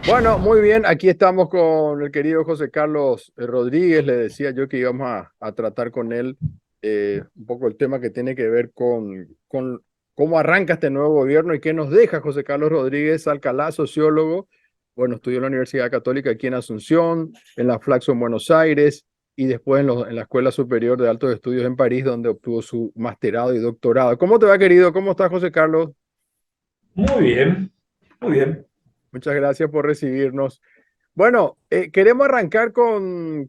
Bueno, muy bien, aquí estamos con el querido José Carlos Rodríguez. Le decía yo que íbamos a tratar con él un poco el tema que tiene que ver con cómo arranca este nuevo gobierno y qué nos deja José Carlos Rodríguez Alcalá, sociólogo. Bueno, estudió en la Universidad Católica aquí en Asunción, en la Flaxo en Buenos Aires y después en la Escuela Superior de Altos Estudios en París, donde obtuvo su masterado y doctorado. ¿Cómo te va, querido? ¿Cómo estás, José Carlos? Muy bien, muy bien. Muchas gracias por recibirnos. Bueno, queremos arrancar con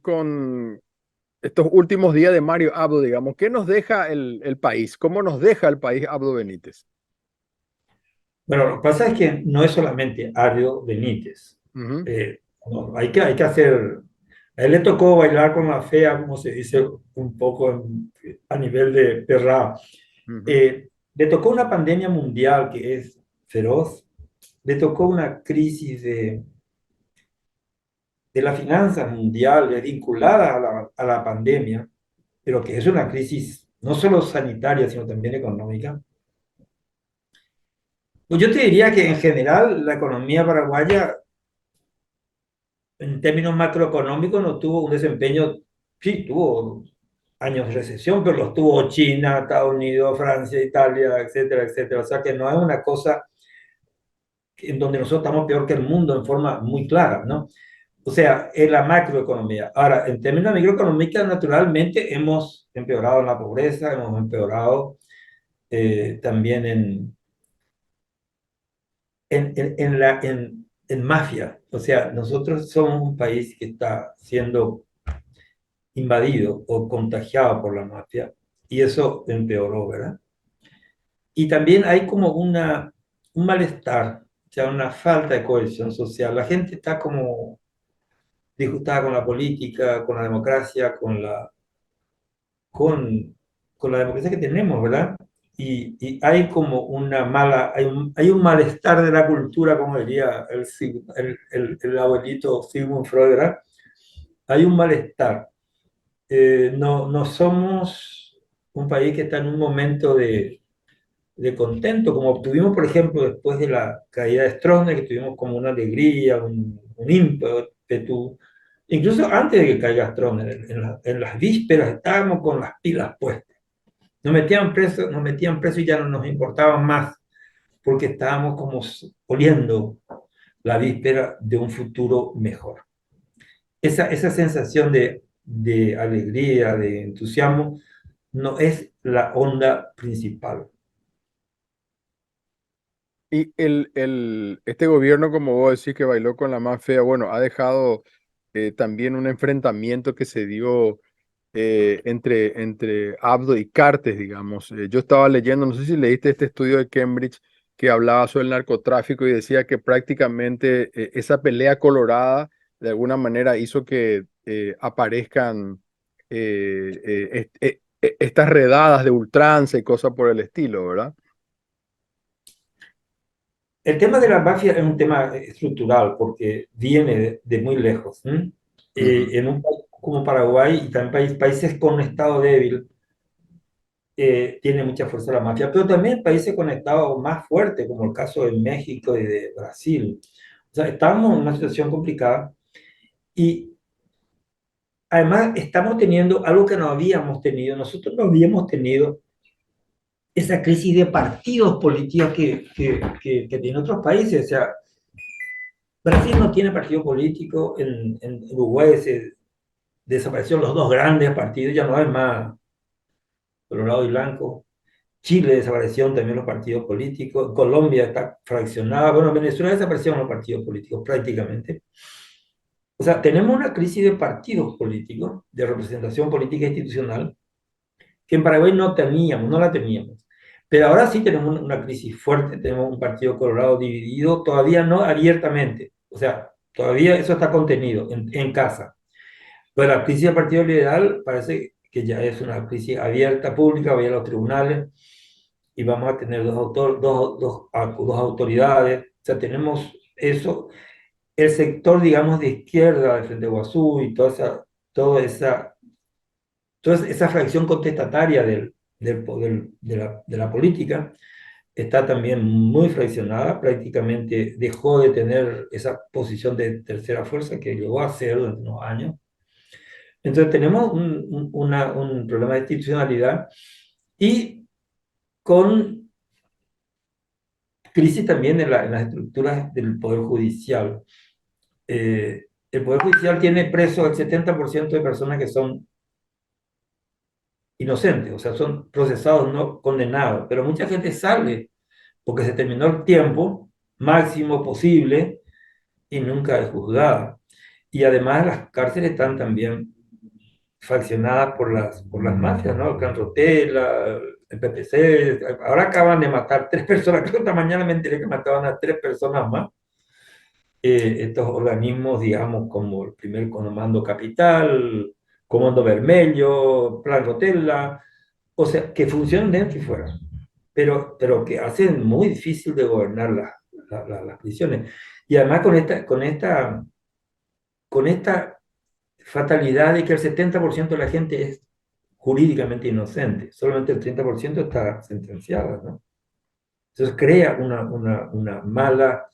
estos últimos días de Mario Abdo, digamos. ¿Qué nos deja el país? ¿Cómo nos deja el país Abdo Benítez? Bueno, lo que pasa es que no es solamente Ario Benítez. Ujú, No, hay que hacer. A él le tocó bailar con la fea, como se dice un poco a nivel de perra. ujú. Le tocó una pandemia mundial que es feroz. Le tocó una crisis de la finanza mundial vinculada a la pandemia, pero que es una crisis no solo sanitaria, sino también económica. Pues yo te diría que en general la economía paraguaya, en términos macroeconómicos, no tuvo un desempeño, sí, tuvo años de recesión, pero los tuvo China, Estados Unidos, Francia, Italia, etcétera, etcétera. O sea que no es una cosa en donde nosotros estamos peor que el mundo en forma muy clara, ¿no? O sea, en la macroeconomía. Ahora, en términos de microeconómica, naturalmente hemos empeorado en la pobreza, hemos empeorado también en mafia. O sea, nosotros somos un país que está siendo invadido o contagiado por la mafia y eso empeoró, ¿verdad? Y también hay como un malestar, o sea, una falta de cohesión social. La gente está como disgustada con la política, con la democracia, con, con la democracia que tenemos, ¿verdad? Y hay como hay un malestar de la cultura, como diría el abuelito Sigmund Freud, ¿verdad? Hay un malestar. No somos un país que está en un momento de contento, como obtuvimos, por ejemplo, después de la caída de Stroessner, que tuvimos como una alegría, un ímpetu, incluso antes de que caiga Stroessner, en las vísperas estábamos con las pilas puestas. Nos metían preso y ya no nos importaba más, porque estábamos como oliendo la víspera de un futuro mejor. Esa sensación de alegría, de entusiasmo, no es la onda principal. Y este gobierno, como vos decís, que bailó con la mafia, bueno, ha dejado también un enfrentamiento que se dio entre Abdo y Cartes, digamos. Yo estaba leyendo, no sé si leíste este estudio de Cambridge que hablaba sobre el narcotráfico y decía que prácticamente esa pelea colorada de alguna manera hizo que aparezcan estas redadas de ultranza y cosas por el estilo, ¿verdad? El tema de la mafia es un tema estructural porque viene de muy lejos. Ujú. En un país como Paraguay y también países con un estado débil, tiene mucha fuerza la mafia, pero también países con estado más fuerte, como el caso de México y de Brasil. O sea, estamos en una situación complicada y además estamos teniendo algo que no habíamos tenido. Nosotros no habíamos tenido esa crisis de partidos políticos que tiene otros países. O sea, Brasil no tiene partido político, en Uruguay se desaparecieron los dos grandes partidos, ya no hay más Colorado y Blanco. Chile desaparecieron también los partidos políticos, Colombia está fraccionada, bueno, en Venezuela desaparecieron los partidos políticos prácticamente. O sea, tenemos una crisis de partidos políticos, de representación política institucional, que en Paraguay no teníamos, no la teníamos. Pero ahora sí tenemos una crisis fuerte, tenemos un partido colorado dividido, todavía no abiertamente, o sea, todavía eso está contenido en casa. Pero la crisis del Partido Liberal parece que ya es una crisis abierta, pública, vaya a los tribunales y vamos a tener dos autoridades. O sea, tenemos eso. El sector, digamos, de izquierda, de Frente Guazú y toda esa, toda esa fracción contestataria del poder, de la política, está también muy fraccionada, prácticamente dejó de tener esa posición de tercera fuerza que llegó a ser durante unos años. Entonces tenemos un problema de institucionalidad y con crisis también en las estructuras del Poder Judicial. El Poder Judicial tiene preso el 70% de personas que son inocentes, o sea, son procesados, no condenados, pero mucha gente sale porque se terminó el tiempo máximo posible y nunca es juzgada. Y además las cárceles están también faccionadas por las mafias, ¿no? El Clan Rotela, el PPC. Ahora acaban de matar tres personas. Creo que esta mañana me enteré que mataban a tres personas más. Estos organismos, digamos, como el primer Comando Capital, Comando Vermelho, Plan Rotella, o sea, que funcionan dentro y fuera, pero que hacen muy difícil de gobernar las prisiones. Y además con esta fatalidad de que el 70% de la gente es jurídicamente inocente, solamente el 30% está sentenciada, ¿no? Entonces crea una mala,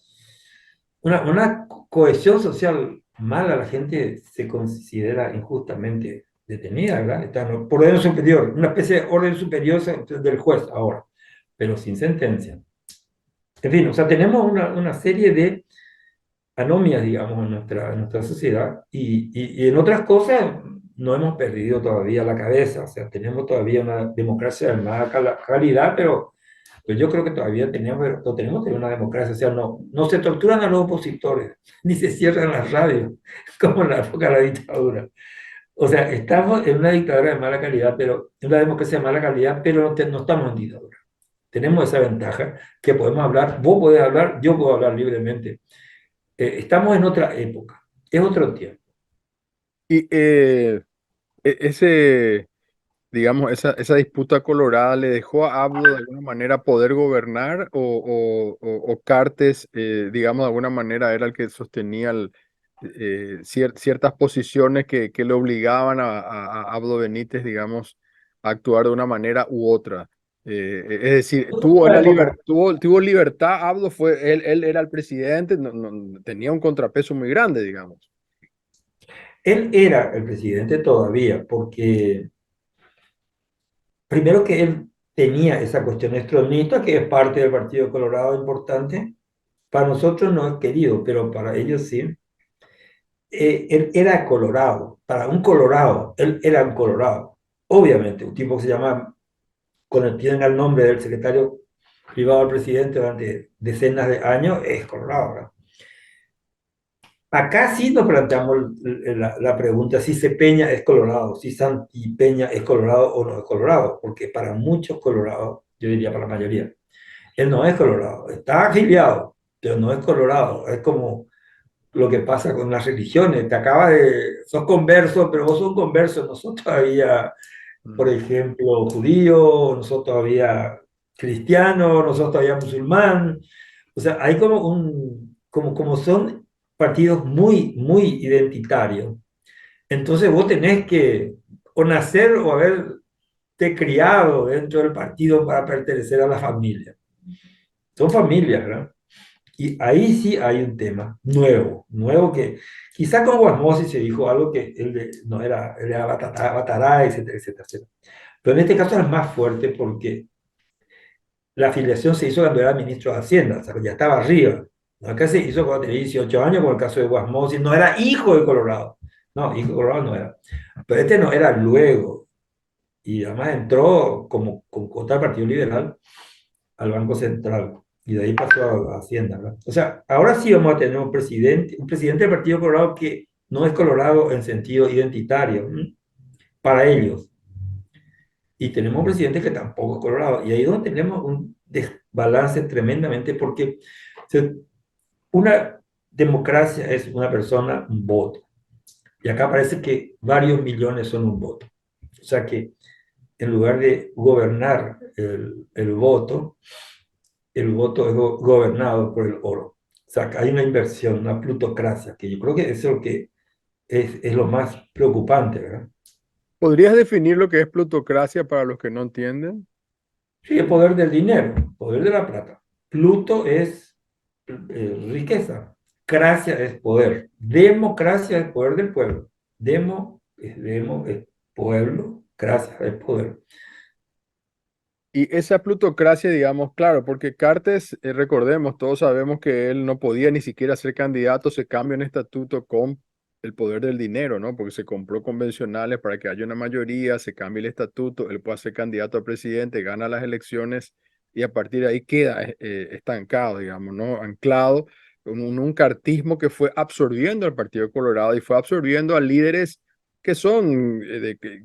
una cohesión social mala, la gente se considera injustamente detenida, ¿verdad? Está por orden superior, una especie de orden superior del juez ahora, pero sin sentencia. En fin, o sea, tenemos una serie de anomias, digamos, en nuestra sociedad y en otras cosas no hemos perdido todavía la cabeza, o sea, tenemos todavía una democracia de mala calidad, pero pues yo creo que todavía no tenemos una democracia, o sea, no se torturan a los opositores, ni se cierran las radios, como en la época de la dictadura. O sea, estamos en una dictadura de mala calidad, pero en una democracia de mala calidad, pero no estamos en dictadura. Tenemos esa ventaja que podemos hablar, vos podés hablar, yo puedo hablar libremente. Estamos en otra época, es otro tiempo. Y ese, digamos, esa disputa colorada le dejó a AMLO de alguna manera poder gobernar o Cartes, digamos, de alguna manera era el que sostenía ciertas posiciones que le obligaban a AMLO Benítez, digamos, a actuar de una manera u otra. Es decir, tuvo, Otra época, tuvo libertad, AMLO fue, él era el presidente, tenía un contrapeso muy grande, digamos. él era el presidente todavía, porque primero que él tenía esa cuestión extronista, que es parte del Partido Colorado importante, para nosotros no es querido, pero para ellos sí. Él era colorado, para un colorado, él era un colorado. Obviamente, un tipo que se llama, con el tienen el nombre del secretario privado del presidente durante decenas de años, es colorado, ¿verdad? Acá sí nos planteamos la pregunta si se Peña es colorado, si Santi Peña es colorado o no es colorado, porque para muchos colorados, yo diría para la mayoría, él no es colorado, está afiliado, pero no es colorado, es como lo que pasa con las religiones, sos converso, pero vos sos converso, nosotros todavía, por Mm. ejemplo, judío, nosotros todavía cristiano, nosotros todavía musulmán, o sea, hay como son partidos muy, muy identitarios, entonces vos tenés que o nacer o haberte criado dentro del partido para pertenecer a la familia. Son familias, ¿verdad? Y ahí sí hay un tema nuevo que quizá con Guasmosi se dijo algo que no era, él era Batará, etcétera, etcétera, etcétera. Pero en este caso es más fuerte porque la afiliación se hizo cuando era ministro de Hacienda, o sea, ya estaba arriba. ¿No? Acá se hizo cuando tenía 18 años, con el caso de Guasmosi, no era hijo de Colorado. No, hijo de Colorado no era. Pero este no era luego. Y además entró como con cuota del Partido Liberal al Banco Central. Y de ahí pasó a Hacienda, ¿verdad? O sea, ahora sí vamos a tener un presidente del Partido Colorado que no es colorado en sentido identitario, ¿m? Para ellos. Y tenemos un presidente que tampoco es colorado. Y ahí es donde tenemos un desbalance tremendamente porque una democracia es una persona, un voto. Y acá parece que varios millones son un voto. O sea que en lugar de gobernar el voto es gobernado por el oro. O sea, que hay una inversión, una plutocracia, que yo creo que eso es lo que es lo más preocupante, ¿verdad? ¿Podrías definir lo que es plutocracia para los que no entienden? Sí, el poder del dinero, poder de la plata. Pluto es riqueza. Cracia es poder. Democracia es poder del pueblo. Demo es pueblo. Cracia es poder. Y esa plutocracia, digamos, claro, porque Cartes, recordemos, todos sabemos que él no podía ni siquiera ser candidato, se cambia en estatuto con el poder del dinero, ¿no? Porque se compró convencionales para que haya una mayoría, se cambia el estatuto, él puede ser candidato a presidente, gana las elecciones y a partir de ahí queda estancado, digamos, ¿no? Anclado en un cartismo que fue absorbiendo al Partido de Colorado y fue absorbiendo a líderes que son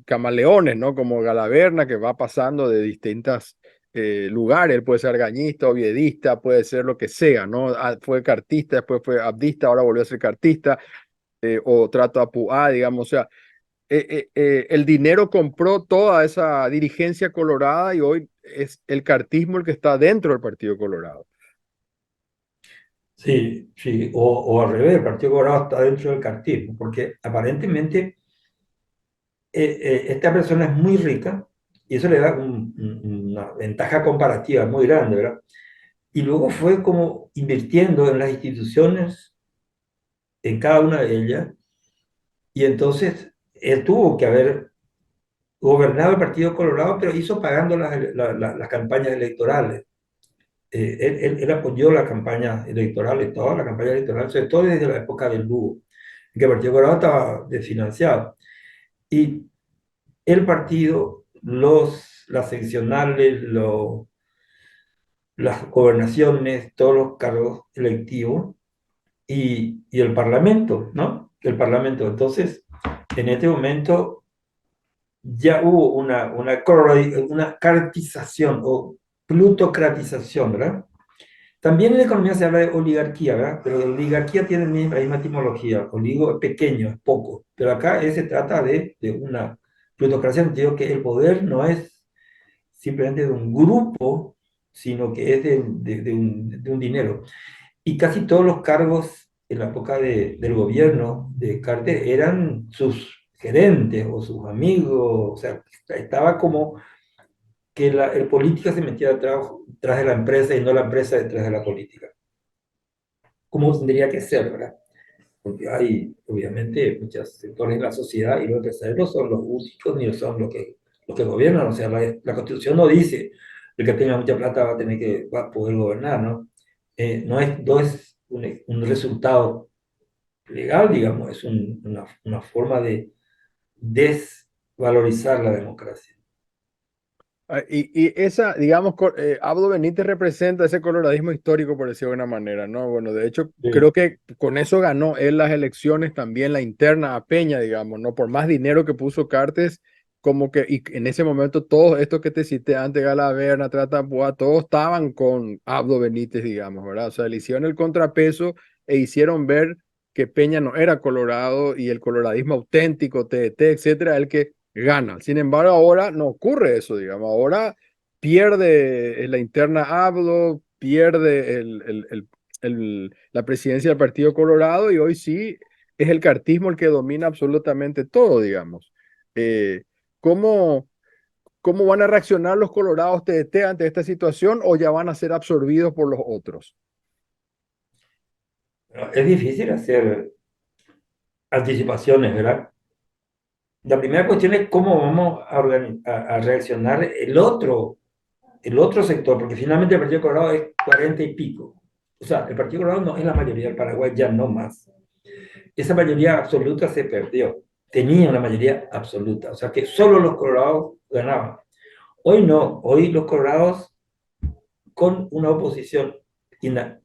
camaleones, ¿no? Como Galaverna, que va pasando de distintos lugares. Él puede ser argañista, oviedista, puede ser lo que sea, ¿no? Fue cartista, después fue abdista, ahora volvió a ser cartista, o trato a Puá, digamos. O sea, el dinero compró toda esa dirigencia colorada y hoy es el cartismo el que está dentro del Partido Colorado. Sí, sí, o al revés, el Partido Colorado está dentro del cartismo, porque aparentemente esta persona es muy rica y eso le da una ventaja comparativa muy grande, ¿verdad? Y luego fue como invirtiendo en las instituciones, en cada una de ellas, y entonces él tuvo que haber gobernado el Partido Colorado, pero hizo pagando las campañas electorales. Él apoyó las campañas electorales, toda la campaña electoral, sobre todo desde la época del Lugo, en que el Partido Colorado estaba desfinanciado. Y el partido, las seccionales, las gobernaciones, todos los cargos electivos y el Parlamento, ¿no? El Parlamento. Entonces, en este momento ya hubo una cartización o plutocratización, ¿verdad? También en la economía se habla de oligarquía, ¿verdad? Pero la oligarquía tiene la misma etimología. Oligo es pequeño, es poco. Pero acá se trata de una plutocracia, en el sentido que el poder no es simplemente de un grupo, sino que es de un dinero. Y casi todos los cargos en la época del gobierno de Carter eran sus gerentes o sus amigos, o sea, estaba como que el política se metía detrás de la empresa y no la empresa detrás de la política. Como tendría que ser, ¿verdad? Porque hay, obviamente, muchos sectores de la sociedad y los empresarios no son los únicos ni son los que gobiernan. O sea, la Constitución no dice el que tenga mucha plata va a poder gobernar, ¿no? No es un resultado legal, digamos, es una forma de desvalorizar la democracia. Y esa, digamos, Abdo Benítez representa ese coloradismo histórico, por decirlo de una manera, ¿no? Bueno, de hecho, creo Sí. que con eso ganó él las elecciones, también la interna a Peña, digamos, ¿no? Por más dinero que puso Cartes, como que, y en ese momento todos estos que te cité antes, Galaverna, Tratapoa, todos estaban con Abdo Benítez, digamos, ¿verdad? O sea, le hicieron el contrapeso e hicieron ver que Peña no era colorado y el coloradismo auténtico, TDT, etcétera, el que gana. Sin embargo, ahora no ocurre eso, digamos. Ahora pierde la interna Abdo, pierde la presidencia del Partido Colorado y hoy sí es el cartismo el que domina absolutamente todo, digamos. Eh, ¿cómo, ¿Cómo van a reaccionar los colorados TDT ante esta situación o ya van a ser absorbidos por los otros? Es difícil hacer anticipaciones, ¿verdad? La primera cuestión es cómo vamos a reaccionar el otro sector, porque finalmente el Partido Colorado es 40 y pico. O sea, el Partido Colorado no es la mayoría del Paraguay, ya no más. Esa mayoría absoluta se perdió. Tenía una mayoría absoluta, o sea que solo los colorados ganaban. Hoy no, hoy los colorados con una oposición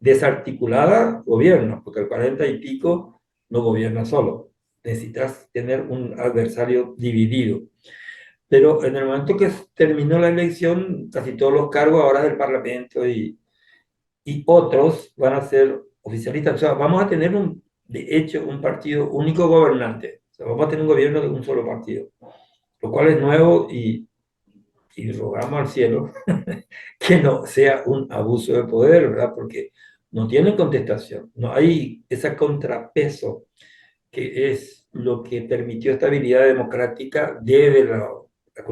desarticulada gobiernan, porque el 40 y pico no gobierna solo. Necesitas tener un adversario dividido. Pero en el momento que terminó la elección, casi todos los cargos ahora del Parlamento y otros van a ser oficialistas. O sea, vamos a tener de hecho, un partido único gobernante. O sea, vamos a tener un gobierno de un solo partido, lo cual es nuevo y rogamos al cielo que no sea un abuso de poder, ¿verdad? Porque no tiene contestación, no hay ese contrapeso que es lo que permitió estabilidad democrática desde la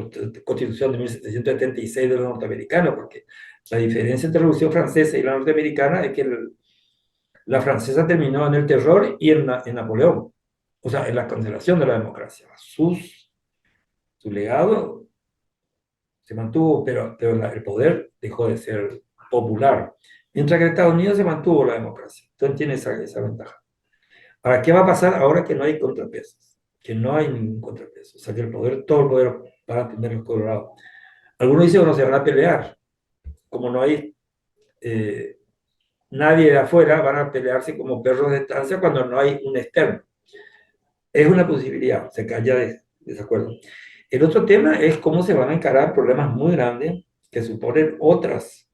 Constitución de 1776 de los norteamericanos, porque la diferencia entre la Revolución Francesa y la norteamericana es que la francesa terminó en el terror y en Napoleón, o sea, en la cancelación de la democracia. Su legado se mantuvo, pero el poder dejó de ser popular. Mientras que en Estados Unidos se mantuvo la democracia. Entonces tiene esa ventaja. Ahora, ¿qué va a pasar ahora que no hay contrapesos? Que no hay ningún contrapeso. O sea, que el poder, todo el poder van a tener los colorados. Algunos dicen que no se van a pelear. Como no hay nadie de afuera, van a pelearse como perros de estancia cuando no hay un externo. Es una posibilidad, o sea, que haya desacuerdo. El otro tema es cómo se van a encarar problemas muy grandes que suponen otras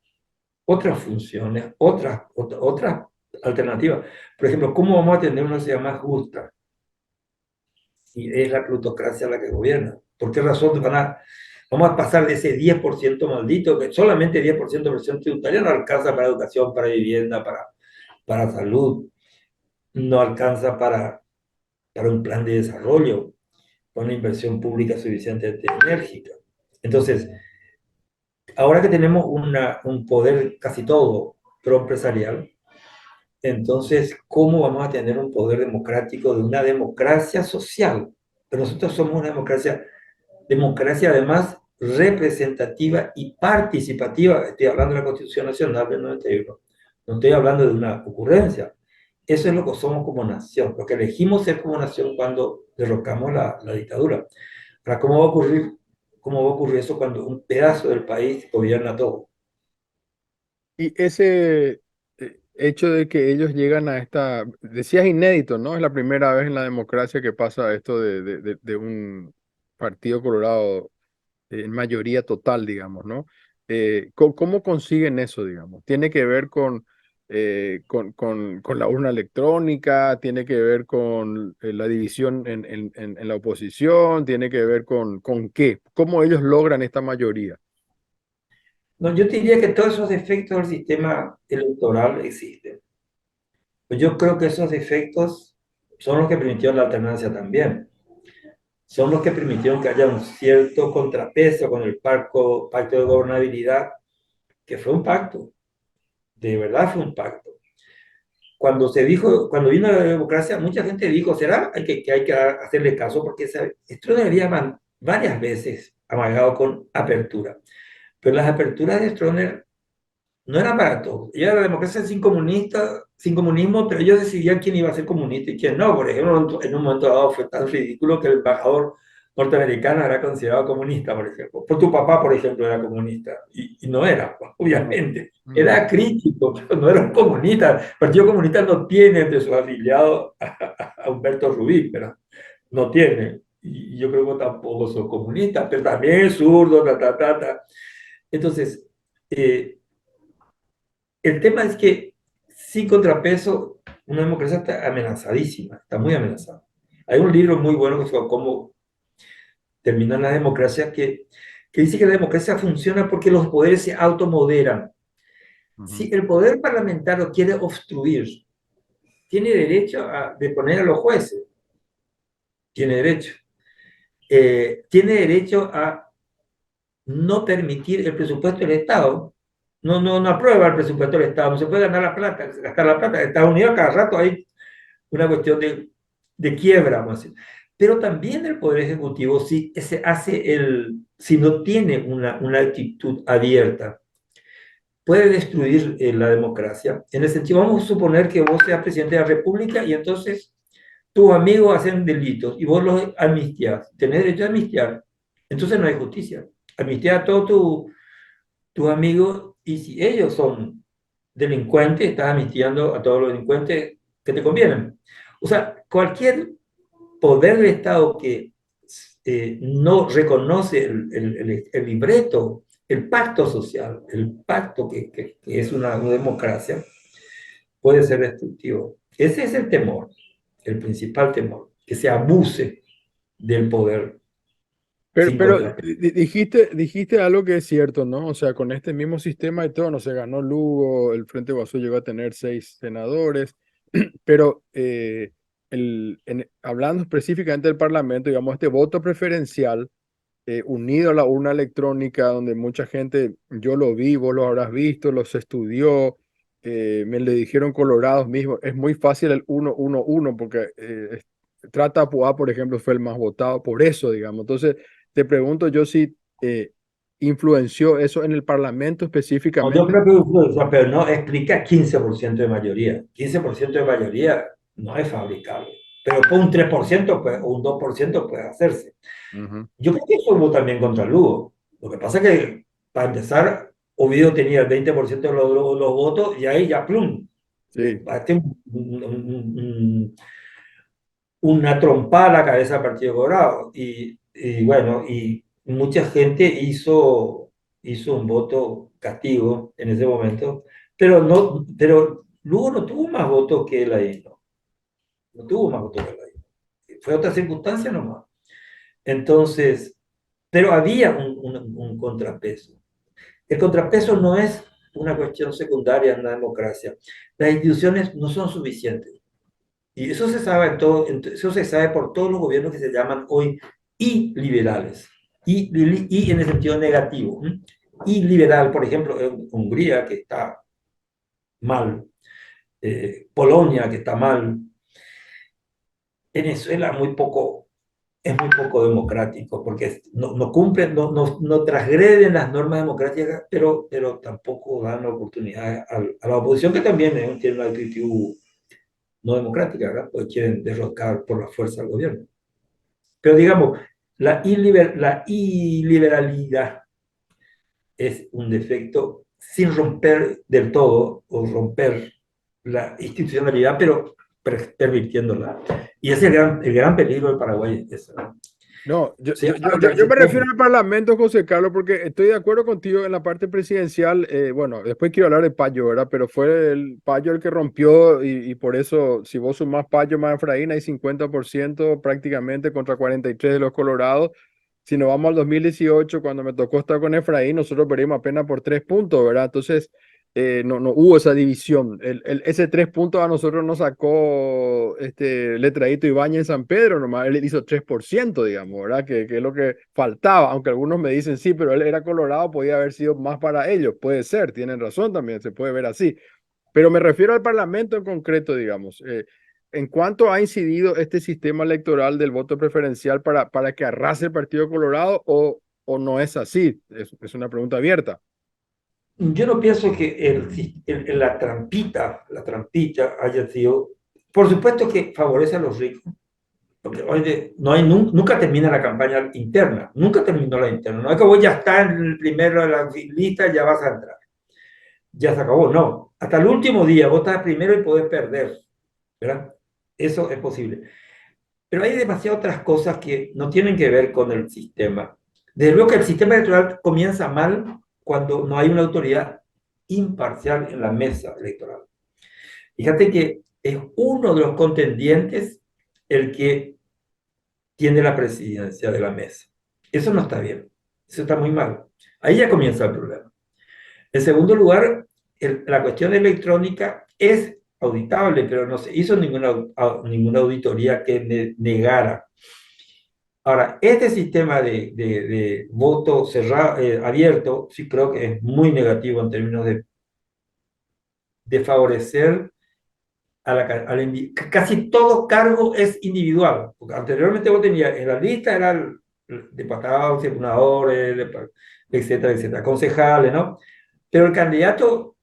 funciones, otras alternativas. Por ejemplo, ¿cómo vamos a tener una sociedad más justa si es la plutocracia la que gobierna? ¿Por qué razón vamos a pasar de ese 10% maldito, que solamente 10% de presión tributaria no alcanza para educación, para vivienda, para salud, no alcanza para un plan de desarrollo, para una inversión pública suficientemente enérgica? Entonces, ahora que tenemos un poder casi todo pro-empresarial, entonces, ¿cómo vamos a tener un poder democrático de una democracia social? Pero nosotros somos una democracia además representativa y participativa. Estoy hablando de la Constitución Nacional del 91. No estoy hablando de una ocurrencia. Eso es lo que somos como nación, lo que elegimos ser como nación cuando derrocamos la dictadura. Ahora, cómo va a ocurrir eso cuando un pedazo del país gobierna todo? Y ese hecho de que ellos llegan a esta, decías inédito, ¿no? Es la primera vez en la democracia que pasa esto de un partido colorado en mayoría total, digamos, ¿no? ¿Cómo consiguen eso, digamos? ¿Tiene que ver con la urna electrónica? ¿Tiene que ver con la división en la oposición? ¿Tiene que ver con qué? ¿Cómo ellos logran esta mayoría? No, yo te diría que todos esos defectos del sistema electoral existen. Pues yo creo que esos defectos son los que permitieron la alternancia también. Son los que permitieron que haya un cierto contrapeso con el pacto de gobernabilidad, que fue un pacto, de verdad fue un pacto. Cuando vino la democracia, mucha gente dijo, ¿será que hay que hacerle caso? Porque esto debería varias veces amagado con apertura. Pero las aperturas de Stroessner no era para todos. Ella era la democracia sin comunista, sin comunismo, pero ellos decidían quién iba a ser comunista y quién no. Por ejemplo, en un momento dado fue tan ridículo que el embajador norteamericano era considerado comunista, por ejemplo. Por tu papá, por ejemplo, era comunista y no era, Ujú, obviamente. ujú, Era crítico, pero no era un comunista. El Partido Comunista no tiene entre sus afiliados a Humberto Rubí, pero no tiene. Y yo creo que tampoco son comunistas, pero también es zurdo, ta, ta, ta, ta. Entonces, eh, el tema es que sin contrapeso, una democracia está amenazadísima, está muy amenazada. Hay un libro muy bueno que se llama Cómo terminar la democracia, que dice que la democracia funciona porque los poderes se automoderan. ujú. Si el poder parlamentario quiere obstruir, tiene derecho a deponer a los jueces, tiene derecho. Tiene derecho a no permitir el presupuesto del Estado. No aprueba el presupuesto del Estado, no se puede ganar la plata, gastar la plata. En Estados Unidos cada rato hay una cuestión de quiebra, vamos a decir. Pero también el Poder Ejecutivo, si no tiene una actitud abierta, puede destruir la democracia. En el sentido, vamos a suponer que vos seas presidente de la República y entonces tus amigos hacen delitos y vos los amnistias. Tenés derecho a amnistiar. Entonces no hay justicia. Amnistia a todos tus amigos y si ellos son delincuentes, estás amnistiando a todos los delincuentes que te convienen. O sea, cualquier poder del Estado que no reconoce el libreto, el pacto social, el pacto que es una democracia, puede ser destructivo. Ese es el temor, el principal temor, que se abuse del poder sin Pero contrapeso. dijiste algo que es cierto, ¿no? O sea, con este mismo sistema y todo, no se ganó Lugo, el Frente Guasú llegó a tener 6 senadores, pero hablando específicamente del Parlamento, digamos, este voto preferencial unido a la urna electrónica, donde mucha gente, yo lo vi, vos lo habrás visto, los estudió, me le dijeron colorados mismos, es muy fácil el 1-1-1 porque Trata Apuá, por ejemplo, fue el más votado por eso, digamos. Entonces, te pregunto yo si influenció eso en el Parlamento No, yo específicamente. creo que influencia, pero no explica 15% de mayoría. 15% de mayoría no es fabricable. Pero por un 3% puede, o un 2% puede hacerse. Ujú. Yo creo que eso hubo también contra Lugo. Lo que pasa es que, para empezar, Oviedo tenía el 20% de los votos y ahí ya, plum, le Sí, bate una trompada a la cabeza al Partido Colorado. Y bueno, y mucha gente hizo un voto castigo en ese momento, pero, no, pero Lugo no tuvo más votos que él ahí, no, no tuvo más votos que él ahí. Fue otra circunstancia nomás. Entonces, pero había un contrapeso. El contrapeso no es una cuestión secundaria en la democracia. Las instituciones no son suficientes. Y eso se sabe, eso se sabe por todos los gobiernos que se llaman hoy iliberales. Y en el sentido negativo. Y liberal, por ejemplo, en Hungría, que está mal. Polonia, que está mal. Venezuela, es muy poco democrático, porque no cumplen, no transgreden las normas democráticas, pero tampoco dan la oportunidad a la oposición, que también tiene una actitud no democrática, ¿verdad? Pues quieren derrocar por la fuerza al gobierno. Pero digamos, la iliberalidad es un defecto sin romper del todo o romper la institucionalidad, pero pervirtiéndola. Y ese es el gran peligro del Paraguay. Es, no, se habla que yo se me refiero come. al Parlamento, José Carlos, porque estoy de acuerdo contigo en la parte presidencial. Bueno, después quiero hablar de Payo, ¿verdad? Pero fue el Payo el que rompió y por eso, si vos sumás Payo más Efraín, hay 50% prácticamente contra 43 de los Colorados. Si nos vamos al 2018, cuando me tocó estar con Efraín, nosotros perdimos apenas por 3 puntos, ¿verdad? Entonces, no hubo esa división. Ese 3 puntos a nosotros nos sacó Letradito Ibañez en San Pedro, nomás él hizo 3%, digamos, ¿verdad? Que es lo que faltaba, aunque algunos me dicen sí, pero él era Colorado, podía haber sido más para ellos. Puede ser, tienen razón también, se puede ver así. Pero me refiero al Parlamento en concreto, digamos. ¿En cuánto ha incidido este sistema electoral del voto preferencial para que arrase el Partido Colorado o no es así? Es una pregunta abierta. Yo no pienso que la trampita haya sido, por supuesto que favorece a los ricos, porque oye, no hay, nunca termina la campaña interna, nunca terminó la interna, no es que vos ya estás en el primero de la lista, ya vas a entrar, ya se acabó, no, hasta el último día vos estás primero y podés perder, ¿verdad? Eso es posible. Pero hay demasiadas otras cosas que no tienen que ver con el sistema. Desde luego que el sistema electoral comienza mal cuando no hay una autoridad imparcial en la mesa electoral. Fíjate que es uno de los contendientes el que tiene la presidencia de la mesa. Eso no está bien, eso está muy mal. Ahí ya comienza el problema. En segundo lugar, la cuestión electrónica es auditable, pero no se hizo ninguna auditoría que negara. Ahora, este sistema de voto cerrado, abierto, sí creo que es muy negativo en términos de favorecer casi todo cargo es individual. Porque anteriormente vos tenías en la lista era el diputados, senadores, etcétera, etcétera, concejales, ¿no? Pero el candidato,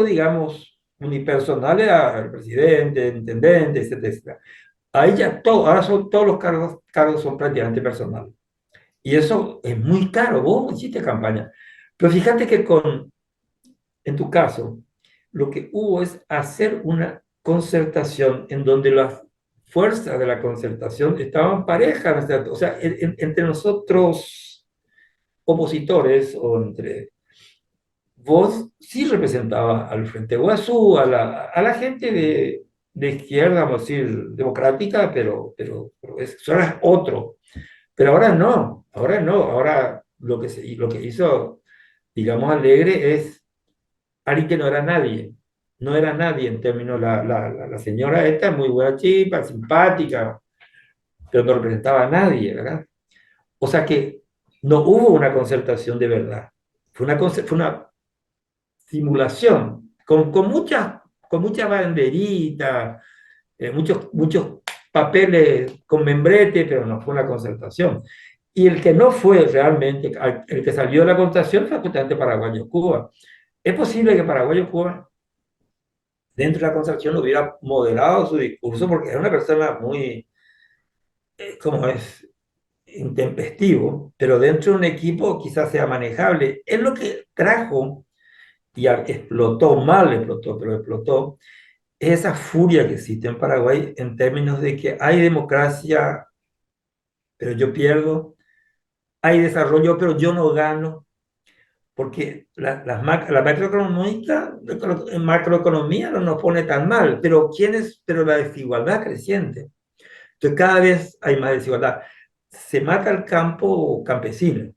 digamos, unipersonal era el presidente, el intendente, etcétera, etcétera. Ahí ya todo, ahora son todos los cargos son prácticamente personales. Y eso es muy caro. Vos hiciste campaña. Pero fíjate que en tu caso, lo que hubo es hacer una concertación en donde las fuerzas de la concertación estaban parejas, o sea, entre nosotros opositores o entre vos sí representaba al Frente Guazú, a la gente de izquierda, vamos a decir, democrática, pero eso era otro. Pero ahora no, ahora no, ahora lo que hizo, digamos, Alegre es alguien que no era nadie, no era nadie en términos, la señora esta, muy buena chica, simpática, pero no representaba a nadie, ¿verdad? O sea que no hubo una concertación de verdad. Fue una simulación con muchas banderitas, muchos papeles con membrete, pero no fue una concertación. Y el que no fue realmente, el que salió de la concertación fue justamente Paraguayo-Cuba. Es posible que Paraguayo-Cuba, dentro de la concertación, hubiera moderado su discurso porque era una persona muy, como es, intempestivo, pero dentro de un equipo quizás sea manejable. Es lo que trajo y explotó, mal explotó, pero explotó, es esa furia que existe en Paraguay en términos de que hay democracia, pero yo pierdo, hay desarrollo, pero yo no gano, porque la macroeconomía no nos pone tan mal, pero, pero la desigualdad creciente. Entonces cada vez hay más desigualdad. Se mata el campo campesino.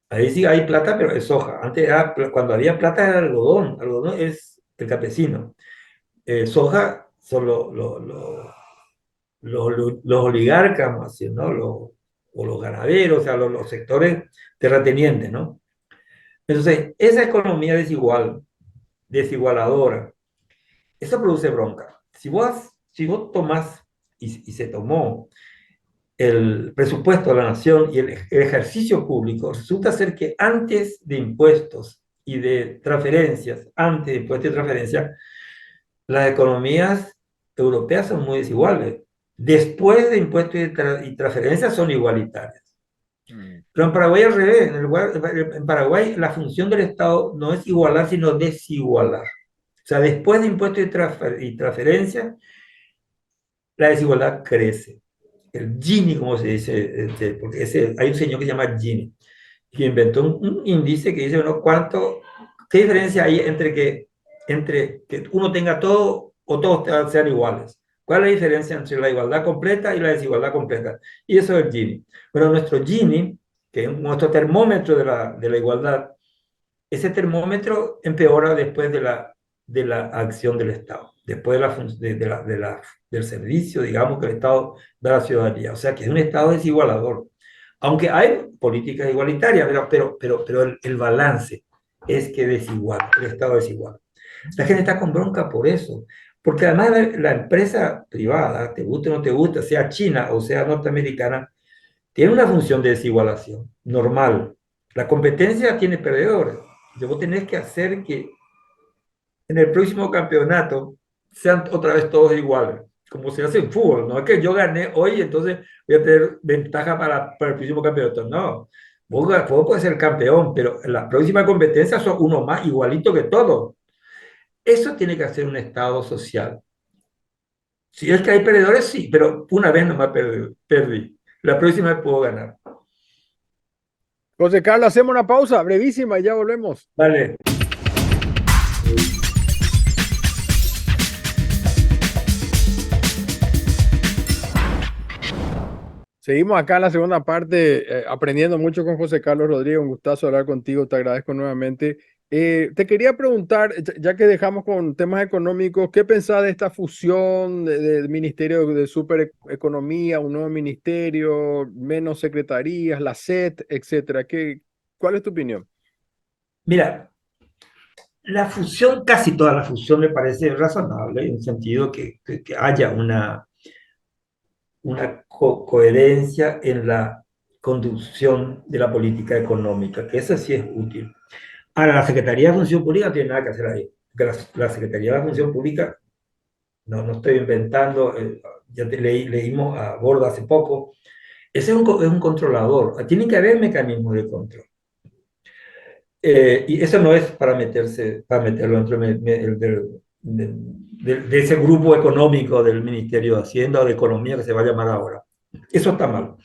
Ahí sí hay plata, pero es soja. Antes era, cuando había plata era algodón. Algodón es el campesino. Soja son los oligarcas, vamos a decir, ¿no? O los ganaderos, o sea, los sectores terratenientes, ¿no? Entonces, esa economía desigual, desigualadora, eso produce bronca. Si vos tomás, y se tomó el presupuesto de la nación y el ejercicio público, resulta ser que antes de impuestos y de transferencias, antes de impuestos y transferencias, las economías europeas son muy desiguales. Después de impuestos y transferencias son igualitarias. Mm. Pero en Paraguay al revés, en Paraguay la función del Estado no es igualar, sino desigualar. O sea, después de impuestos y transferencias, la desigualdad crece. El Gini, como se dice, porque hay un señor que se llama Gini, que inventó un índice que dice, bueno, ¿qué diferencia hay entre que uno tenga todo o todos sean iguales? ¿Cuál es la diferencia entre la igualdad completa y la desigualdad completa? Y eso es el Gini. Bueno, nuestro Gini, que es nuestro termómetro de la igualdad, ese termómetro empeora después de la acción del Estado, después del servicio, digamos, que el Estado da a la ciudadanía. O sea, que es un Estado desigualador. Aunque hay políticas igualitarias, pero el balance es que desigual, el Estado es desigual. La gente está con bronca por eso, porque además la empresa privada, te guste o no te guste, sea china o sea norteamericana, tiene una función de desigualación normal. La competencia tiene perdedores. Y vos tenés que hacer que en el próximo campeonato sean otra vez todos iguales, como se hace en fútbol. No es que yo gané hoy, entonces voy a tener ventaja para el próximo campeonato. No, vos podés ser campeón, pero en la próxima competencia sos uno más igualito que todos. Eso tiene que hacer un Estado social. Si es que hay perdedores, sí, pero una vez nomás perdí. La próxima vez puedo ganar. José Carlos, hacemos una pausa brevísima y ya volvemos. Vale. Seguimos acá en la segunda parte, aprendiendo mucho con José Carlos Rodríguez. Un gustazo hablar contigo, te agradezco nuevamente. Te quería preguntar, ya que dejamos con temas económicos, ¿qué pensás de esta fusión del Ministerio de Supereconomía, un nuevo ministerio, menos secretarías, la SET, etcétera? ¿Cuál es tu opinión? Mira, la fusión, casi toda la fusión me parece razonable, en el sentido que haya una coherencia en la conducción de la política económica, que eso sí es útil. Ahora, la Secretaría de Función Pública no tiene nada que hacer ahí, porque la Secretaría de la Función Pública, no estoy inventando, ya leímos a Borda hace poco, ese es un controlador, tiene que haber mecanismos de control. Y eso no es para meterlo dentro de ese grupo económico del Ministerio de Hacienda o de Economía que se va a llamar ahora. Eso está mal.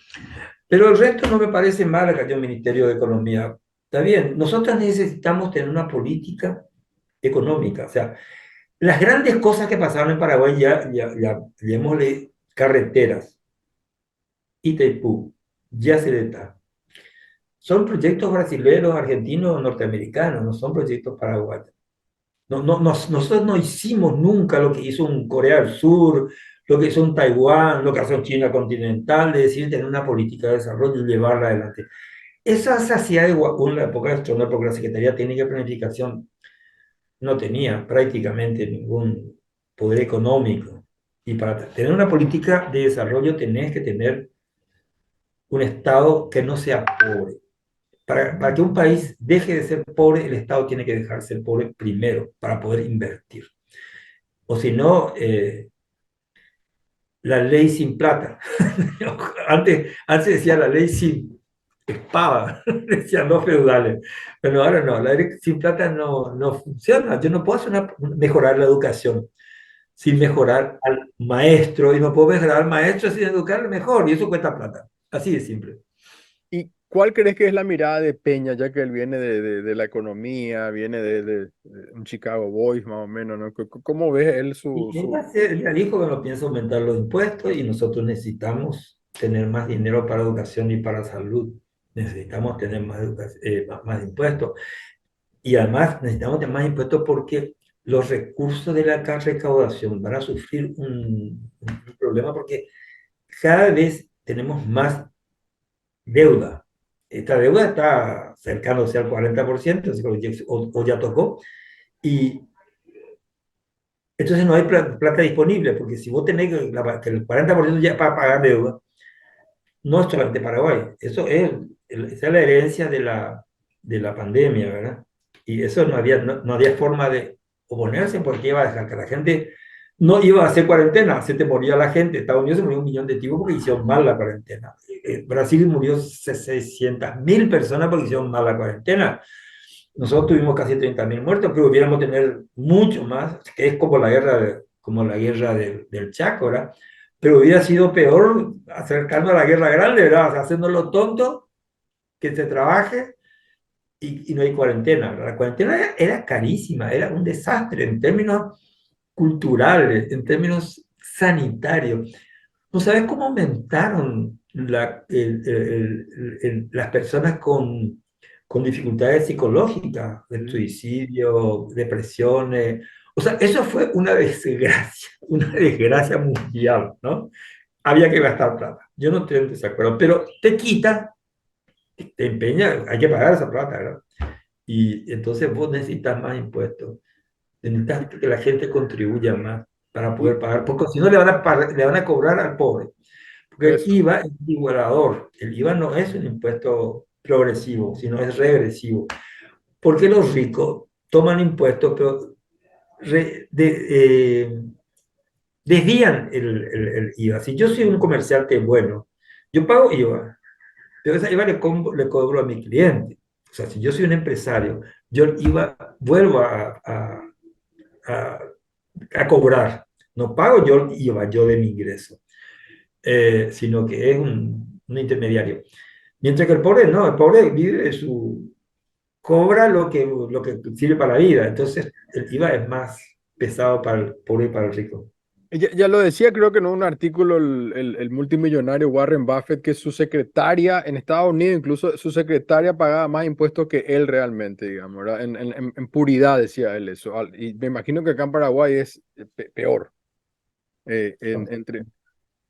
Pero el resto no me parece mal que haya un Ministerio de Economía. Está bien, nosotros necesitamos tener una política económica. O sea, las grandes cosas que pasaron en Paraguay llamémosle carreteras, Itaipú, Yacyretá, son proyectos brasileños, argentinos, norteamericanos, no son proyectos paraguayos. Nosotros no hicimos nunca lo que hizo un Corea del Sur, lo que son Taiwán, lo que son China continental, de decir, tener una política de desarrollo y llevarla adelante. Esa se hacía de en la época de Stroessner, porque la Secretaría Técnica de Planificación no tenía prácticamente ningún poder económico. Y para tener una política de desarrollo tenés que tener un Estado que no sea pobre. Para que un país deje de ser pobre, el Estado tiene que dejar de ser pobre primero para poder invertir. O si no, la ley sin plata. Antes decía la ley sin espada, decían los feudales, pero ahora no, la ley sin plata no funciona. Yo no puedo mejorar la educación sin mejorar al maestro, y no puedo mejorar al maestro sin educarle mejor, y eso cuesta plata. Así de simple. ¿Y cuál crees que es la mirada de Peña, ya que él viene de la economía, viene de un Chicago Boys más o menos, ¿no? ¿Cómo ves él Y él ya dijo que no piensa aumentar los impuestos y nosotros necesitamos tener más dinero para educación y para salud. Necesitamos tener más impuestos. Y además necesitamos tener más impuestos porque los recursos de la recaudación van a sufrir un problema porque cada vez tenemos más deuda. Esta deuda está acercándose al 40%, o ya tocó, y entonces no hay plata disponible, porque si vos tenés que el 40% ya para pagar deuda, no es solamente Paraguay, esa es la herencia de la pandemia, ¿verdad? Y eso no había forma de oponerse porque iba a dejar que la gente no iba a hacer cuarentena, se te moría la gente. Estados Unidos se murió 1 millón de tipos porque hicieron mal la cuarentena. Brasil murió 600.000 personas porque hicieron mal la cuarentena. Nosotros tuvimos casi 30.000 muertos, pero hubiéramos tener mucho más, que es como la guerra del Chaco, ¿verdad? Pero hubiera sido peor acercarnos a la guerra grande, ¿verdad? O sea, haciéndolo tonto, que se trabaje y no hay cuarentena, ¿verdad? La cuarentena era carísima, era un desastre en términos culturales, en términos sanitarios. ¿No sabes cómo aumentaron las personas con dificultades psicológicas, de Mm. suicidio, depresiones? O sea, eso fue una desgracia mundial, ¿no? Había que gastar plata. Yo no estoy en desacuerdo, pero te quita, te empeña, hay que pagar esa plata, ¿verdad? Y entonces vos necesitas más impuestos, necesitas que la gente contribuya más para Y poder pagar, porque si no le van a cobrar al pobre. Porque el eso. IVA es igualador. El IVA no es un impuesto progresivo, sino es regresivo. Porque los ricos toman impuestos, pero desvían el IVA. Si yo soy un comerciante bueno, yo pago IVA, pero esa IVA le cobro a mi cliente. O sea, si yo soy un empresario, yo el IVA vuelvo a, a cobrar. No pago yo el IVA yo de mi ingreso, sino que es un intermediario. Mientras que el pobre no, el pobre vive de cobra lo que sirve para la vida. Entonces el IVA es más pesado para el pobre y para el rico. Ya lo decía, creo que en un artículo el multimillonario Warren Buffett, que su secretaria en Estados Unidos, incluso su secretaria pagaba más impuestos que él realmente, digamos, ¿verdad? En puridad decía él eso. Y me imagino que acá en Paraguay es peor.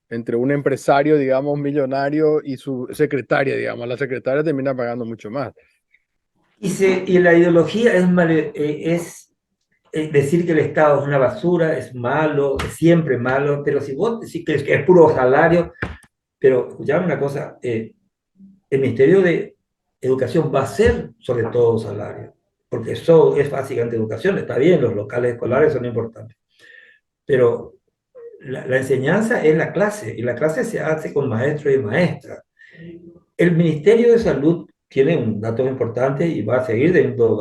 Entre un empresario, digamos, millonario y su secretaria, digamos, la secretaria termina pagando mucho más. Y la ideología es decir que el Estado es una basura, es malo, es siempre malo, pero si vos decís que es puro salario, pero escuchame una cosa, el Ministerio de Educación va a ser sobre todo salario, porque eso es básicamente educación, está bien, los locales escolares son importantes, pero la enseñanza es la clase, y la clase se hace con maestros y maestras. El Ministerio de Salud tiene un dato importante y va a seguir teniendo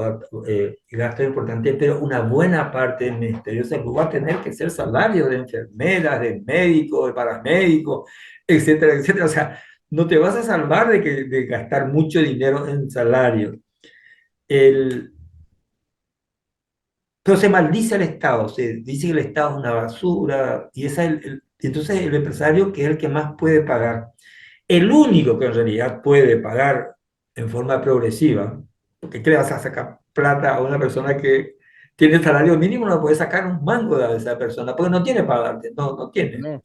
gastos importantes, pero una buena parte del Ministerio de Salud va a tener que ser salarios de enfermeras, de médicos, de paramédicos, etcétera, etcétera. O sea, no te vas a salvar de gastar mucho dinero en salarios. El, pero se maldice al Estado, se dice que el Estado es una basura, y entonces el empresario, que es el que más puede pagar, el único que en realidad puede pagar en forma progresiva, porque ¿qué le vas a sacar plata a una persona que tiene salario mínimo, no puede sacar un mango de esa persona, porque no tiene para darte, no tiene. No,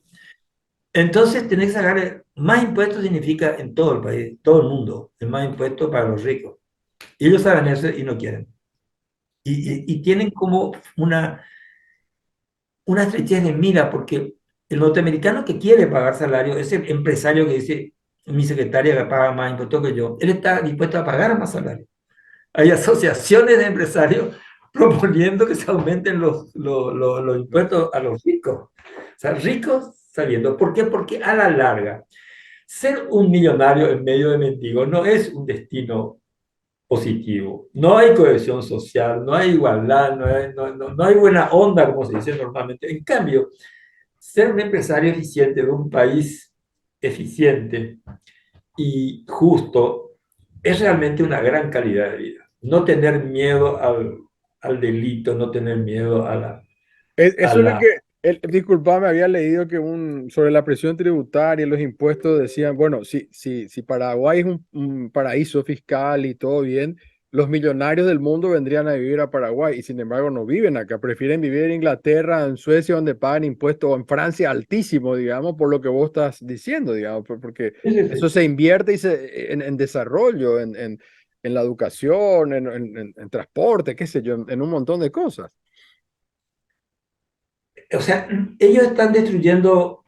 Entonces, tener que sacar más impuestos significa en todo el país, todo el mundo, el más impuestos para los ricos. Y ellos saben eso y no quieren. Y tienen como una estrechez de mira, porque el norteamericano que quiere pagar salario, ese empresario que dice, mi secretaria que paga más impuestos que yo, él está dispuesto a pagar más salario. Hay asociaciones de empresarios proponiendo que se aumenten los impuestos a los ricos. O sea, ricos saliendo. ¿Por qué? Porque a la larga, ser un millonario en medio de mendigos no es un destino positivo. No hay cohesión social, no hay igualdad, no hay buena onda, como se dice normalmente. En cambio, ser un empresario eficiente de un país eficiente y justo es realmente una gran calidad de vida. No tener miedo al delito, no tener miedo a Eso es lo la... que, disculpame, había leído que sobre la presión tributaria y los impuestos decían, bueno, si Paraguay es un paraíso fiscal y todo bien, los millonarios del mundo vendrían a vivir a Paraguay y sin embargo no viven acá, prefieren vivir en Inglaterra, en Suecia, donde pagan impuestos, o en Francia altísimo, digamos, por lo que vos estás diciendo, digamos, porque Sí, sí, eso sí. se invierte en desarrollo, en la educación, en transporte, qué sé yo, en un montón de cosas. O sea, ellos están destruyendo,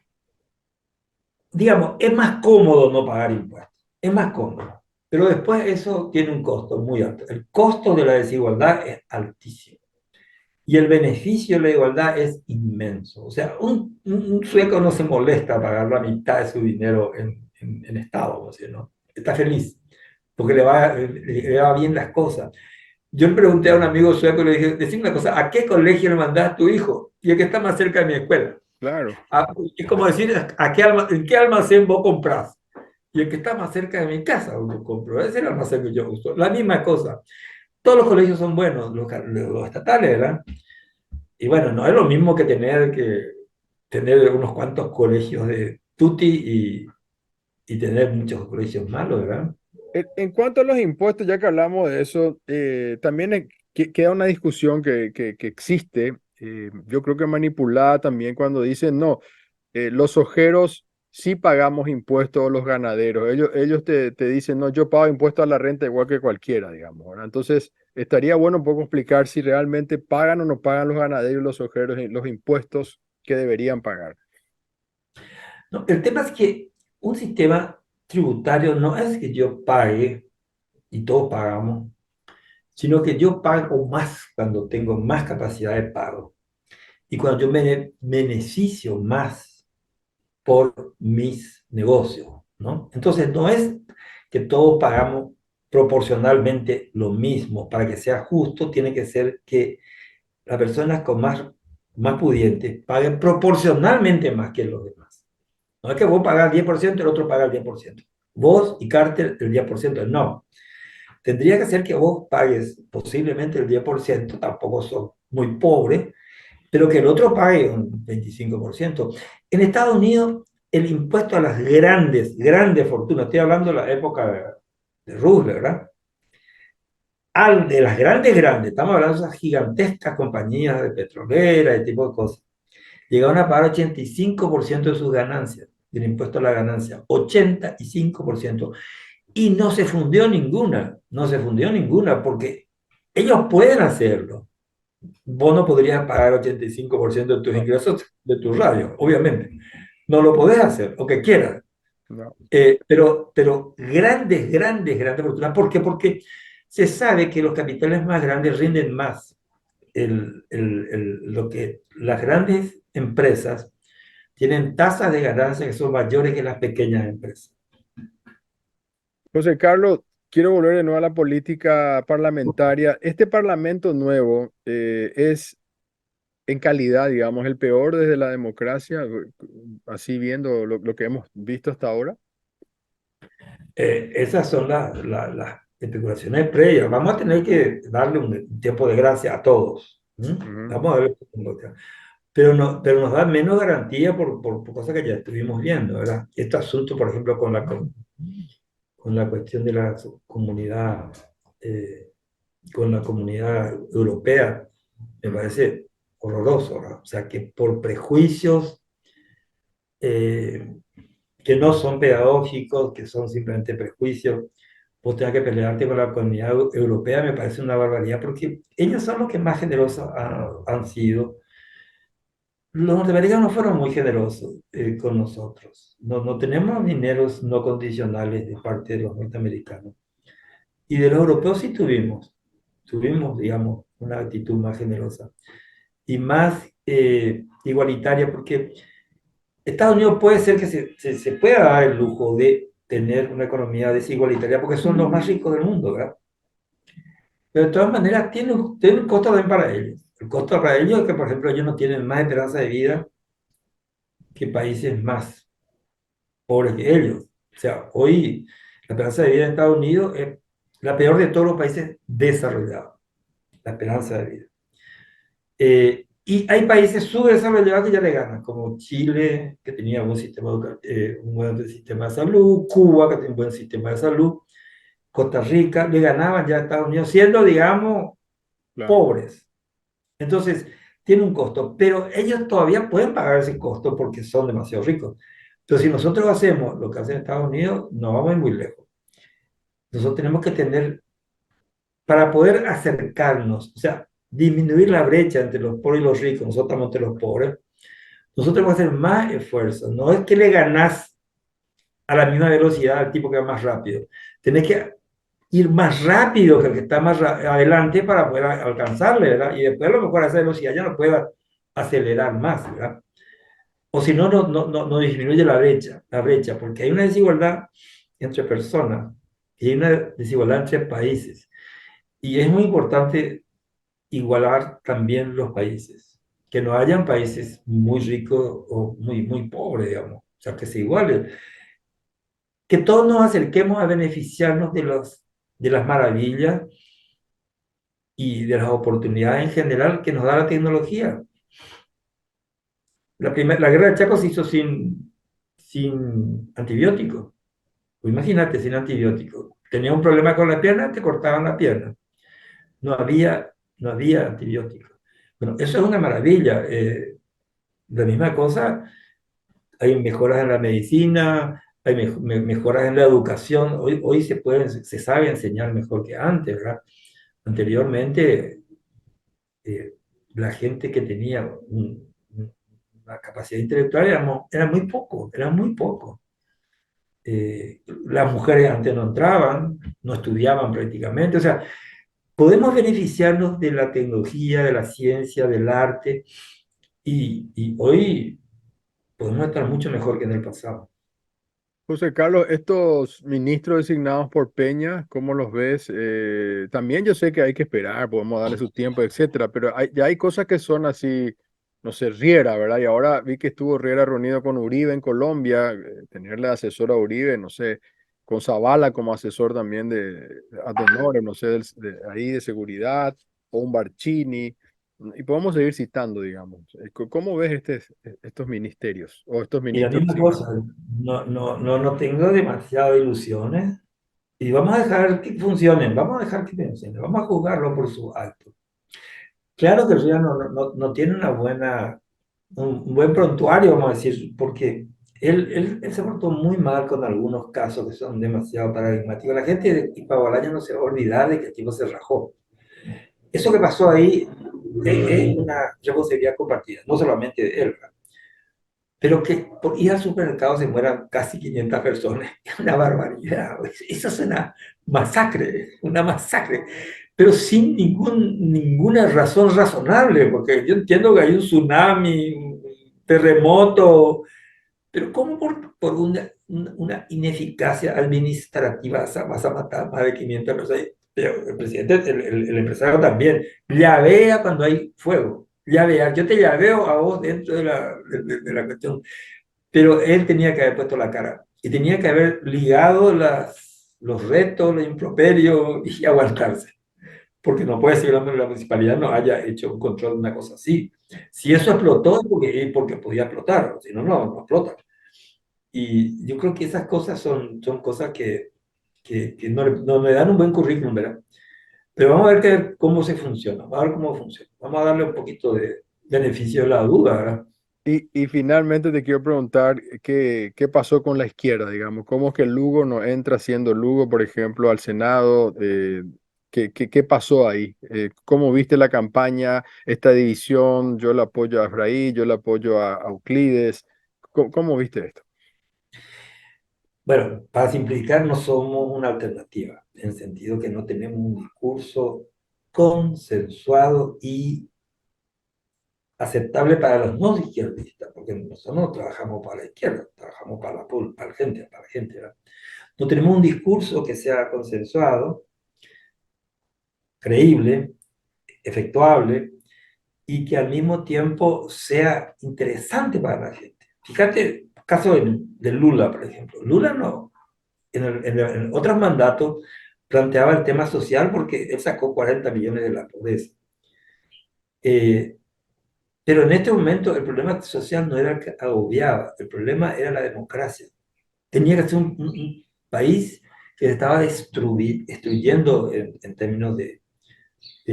digamos, es más cómodo no pagar impuestos, es más cómodo, pero después eso tiene un costo muy alto. El costo de la desigualdad es altísimo y el beneficio de la igualdad es inmenso. O sea, un sueco no se molesta a pagar la mitad de su dinero en Estado, o sea, ¿no? Está feliz porque le va bien las cosas. Yo le pregunté a un amigo sueco y le dije, decime una cosa, ¿a qué colegio le mandás a tu hijo? Y el que está más cerca de mi escuela. Claro. Es como decir, ¿en qué almacén vos comprás? Y el que está más cerca de mi casa, uno compro. Ese es el almacén que yo uso. La misma cosa. Todos los colegios son buenos, los estatales, ¿verdad? Y bueno, no es lo mismo que tener unos cuantos colegios de tutti y tener muchos colegios malos, ¿verdad? En cuanto a los impuestos, ya que hablamos de eso, también queda una discusión que existe, yo creo que manipulada también cuando dicen, no, los ojeros sí pagamos impuestos a los ganaderos. Ellos te dicen, no, yo pago impuestos a la renta igual que cualquiera, digamos, ¿verdad? Entonces, estaría bueno un poco explicar si realmente pagan o no pagan los ganaderos y los ojeros los impuestos que deberían pagar. No, el tema es que un sistema tributario no es que yo pague y todos pagamos, sino que yo pago más cuando tengo más capacidad de pago y cuando yo me beneficio más por mis negocios, ¿no? Entonces, no es que todos pagamos proporcionalmente lo mismo. Para que sea justo, tiene que ser que las personas más pudientes paguen proporcionalmente más que los demás. No es que vos pagas el 10% y el otro paga el 10%. Vos y Carter el 10%, no. Tendría que ser que vos pagues posiblemente el 10%, tampoco son muy pobres, pero que el otro pague un 25%. En Estados Unidos, el impuesto a las grandes fortunas, estoy hablando de la época de Roosevelt, ¿verdad? De las grandes, estamos hablando de esas gigantescas compañías de petrolera, y tipo de cosas, llegaron a pagar 85% de sus ganancias, del impuesto a la ganancia, 85%. Y no se fundió ninguna, no se fundió ninguna, porque ellos pueden hacerlo. Vos no podrías pagar 85% de tus No, ingresos de tu radio, obviamente. No lo podés hacer, o que quieras. no. Pero grandes fortunas. ¿Por qué? Porque se sabe que los capitales más grandes rinden más. Lo que las grandes empresas tienen tasas de ganancia que son mayores que las pequeñas empresas. José Carlos, quiero volver de nuevo a la política parlamentaria. Este parlamento nuevo es en calidad, digamos, el peor desde la democracia, así viendo lo que hemos visto hasta ahora. Esas son las especulaciones previas. Vamos a tener que darle un tiempo de gracia a todos. Ujú. Vamos a ver. Pero nos da menos garantía por cosas que ya estuvimos viendo, ¿verdad? Este asunto, por ejemplo, con la cuestión de la comunidad, con la comunidad europea. Me parece horroroso, ¿no? O sea, que por prejuicios eh, que no son pedagógicos, que son simplemente prejuicios, vos tengas que pelearte con la comunidad europea, me parece una barbaridad, porque ellos son los que más generosos han sido. Los norteamericanos fueron muy generosos con nosotros. No, no tenemos dineros no condicionales de parte de los norteamericanos. Y de los europeos sí tuvimos, digamos, una actitud más generosa y más igualitaria, porque Estados Unidos puede ser que se pueda dar el lujo de tener una economía desigualitaria, porque son los más ricos del mundo, ¿verdad? Pero de todas maneras tiene un costo también para ellos. El costo para ellos es que, por ejemplo, ellos no tienen más esperanza de vida que países más pobres que ellos. O sea, hoy la esperanza de vida en Estados Unidos es la peor de todos los países desarrollados, la esperanza de vida. Y hay países subdesarrollados que ya le ganan, como Chile, que tenía un buen sistema de salud, Cuba, que tenía un buen sistema de salud, Costa Rica, le ganaban ya a Estados Unidos, siendo, digamos, Claro. pobres. Entonces, tiene un costo, pero ellos todavía pueden pagar ese costo porque son demasiado ricos. Entonces, si nosotros hacemos lo que hacen Estados Unidos, no vamos a ir muy lejos. Nosotros tenemos que tener, para poder acercarnos, o sea, disminuir la brecha entre los pobres y los ricos, nosotros estamos entre los pobres, nosotros tenemos que hacer más esfuerzo. No es que le ganás a la misma velocidad al tipo que va más rápido. Tenés que ir más rápido que el que está más adelante para poder alcanzarle, ¿verdad? Y después a lo mejor a esa velocidad ya no pueda acelerar más, ¿verdad? O si no, no disminuye la brecha, porque hay una desigualdad entre personas y hay una desigualdad entre países. Y es muy importante igualar también los países, que no hayan países muy ricos o muy pobres, digamos, o sea, que se igualen, que todos nos acerquemos a beneficiarnos de las maravillas y de las oportunidades en general que nos da la tecnología. La guerra del Chaco se hizo sin antibióticos. Pues imagínate, sin antibióticos. Tenía un problema con la pierna, te cortaban la pierna. No había antibióticos. Bueno, eso es una maravilla. La misma cosa, hay mejoras en la medicina, hay mejoras en la educación. Hoy se sabe enseñar mejor que antes, ¿verdad? Anteriormente, eh, la gente que tenía una capacidad intelectual era muy poco, era muy poco. Las mujeres antes no entraban, no estudiaban prácticamente, o sea, podemos beneficiarnos de la tecnología, de la ciencia, del arte, y hoy podemos estar mucho mejor que en el pasado. José Carlos, estos ministros designados por Peña, ¿cómo los ves? También yo sé que hay que esperar, podemos darle su tiempo, etcétera, pero ya hay cosas que son así, no sé, Riera, ¿verdad? Y ahora vi que estuvo Riera reunido con Uribe en Colombia, tenerle asesor a Uribe, no sé, con Zavala como asesor también de ad honorem, no sé, ahí de seguridad, o un Barcini, y podemos seguir citando, digamos. ¿Cómo ves estos ministerios o estos Y la ministros misma designados? cosa, no tengo demasiadas ilusiones y vamos a dejar que funcionen, vamos a dejar que funcionen, vamos a jugarlo por su acto. Claro que Río no tiene un buen prontuario, vamos a decir, porque él se portó muy mal con algunos casos que son demasiado paradigmáticos. La gente de Ipagualaña no se va a olvidar de que el tipo se rajó. Eso que pasó ahí es una responsabilidad compartida, no solamente de él, ¿verdad? Pero que por ir al supermercado se mueran casi 500 personas, es una barbaridad. Eso es una masacre, pero sin ninguna razón razonable, porque yo entiendo que hay un tsunami, un terremoto, pero ¿cómo por una ineficacia administrativa vas a matar más de 500 personas? Pero el presidente, el empresario también, llavea cuando hay fuego. Llavea, yo te llaveo a vos dentro de la cuestión, pero él tenía que haber puesto la cara y tenía que haber ligado los retos, los improperios y aguantarse, porque no puede ser que la municipalidad no haya hecho un control de una cosa así. Si eso explotó es porque podía explotar, si no, no explota. Y yo creo que esas cosas son cosas que no le dan un buen currículum, ¿verdad? Pero vamos a ver cómo se funciona, vamos a ver cómo funciona. Vamos a darle un poquito de beneficio de la duda, ¿verdad? Y finalmente te quiero preguntar qué pasó con la izquierda, digamos, cómo es que Lugo no entra siendo Lugo, por ejemplo, al Senado. ¿Qué pasó ahí? ¿Cómo viste la campaña, esta división? Yo le apoyo a Efraín, yo le apoyo a Euclides. ¿Cómo viste esto? Bueno, para simplificar, no somos una alternativa, en el sentido que no tenemos un discurso consensuado y aceptable para los no izquierdistas, porque nosotros no trabajamos para la izquierda, trabajamos para la gente, ¿verdad? No tenemos un discurso que sea consensuado, creíble, efectuable y que al mismo tiempo sea interesante para la gente. Fíjate el caso de Lula, por ejemplo. Lula no, en otros mandatos planteaba el tema social porque él sacó 40 millones de la pobreza. Eh, pero en este momento el problema social no era el que agobiaba, el problema era la democracia. Tenía que ser un país que se estaba destruyendo en términos de